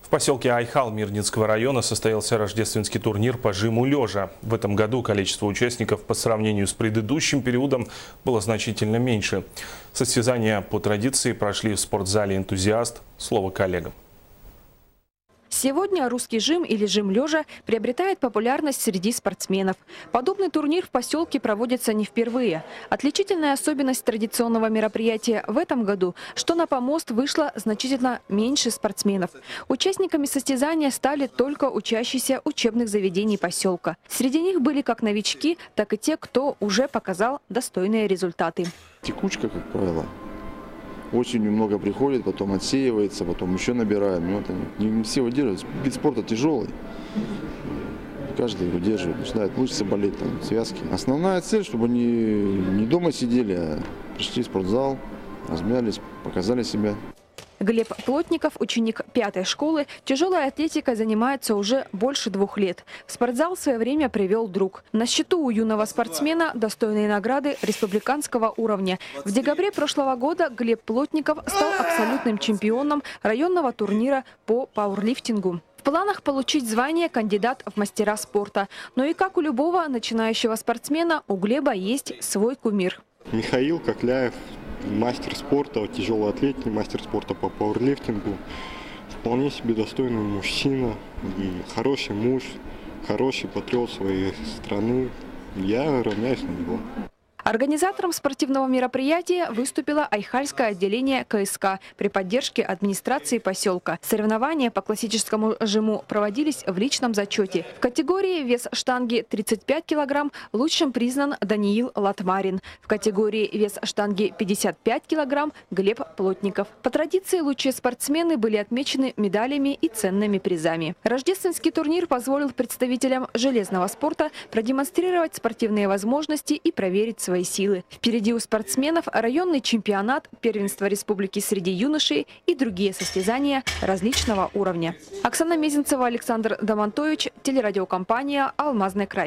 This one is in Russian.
В поселке Айхал Мирнинского района состоялся рождественский турнир по жиму лежа. В этом году количество участников по сравнению с предыдущим периодом было значительно меньше. Состязания по традиции прошли в спортзале «Энтузиаст». Слово коллегам. Сегодня русский жим или жим лежа приобретает популярность среди спортсменов. Подобный турнир в поселке проводится не впервые. Отличительная особенность традиционного мероприятия в этом году, что на помост вышло значительно меньше спортсменов. Участниками состязания стали только учащиеся учебных заведений поселка. Среди них были как новички, так и те, кто уже показал достойные результаты. Текучка, как правило. Осенью много приходит, потом отсеивается, потом еще набираем. Вот они не все выдерживают. Вид спорта тяжелый. Каждый выдерживает, начинает мышцы болеть, там, связки. Основная цель, чтобы они не дома сидели, а пришли в спортзал, размялись, показали себя. Глеб Плотников, ученик 5-й школы, тяжелой атлетикой занимается уже больше 2 лет. В спортзал в свое время привел друг. На счету у юного спортсмена достойные награды республиканского уровня. В декабре прошлого года Глеб Плотников стал абсолютным чемпионом районного турнира по пауэрлифтингу. В планах получить звание кандидат в мастера спорта. Но и как у любого начинающего спортсмена, у Глеба есть свой кумир. Михаил Кокляев. Мастер спорта, тяжелой атлетики, мастер спорта по пауэрлифтингу. Вполне себе достойный мужчина, хороший муж, хороший патриот своей страны. Я равняюсь на него. Организатором спортивного мероприятия выступило Айхальское отделение КСК при поддержке администрации поселка. Соревнования по классическому жиму проводились в личном зачете. В категории вес штанги 35 кг лучшим признан Даниил Латмарин. В категории вес штанги 55 кг Глеб Плотников. По традиции лучшие спортсмены были отмечены медалями и ценными призами. Рождественский турнир позволил представителям железного спорта продемонстрировать спортивные возможности и проверить свои силы. Впереди у спортсменов районный чемпионат, первенство республики среди юношей и другие состязания различного уровня. Оксана Мезенцева, Александр Домонтович, телерадиокомпания «Алмазный край».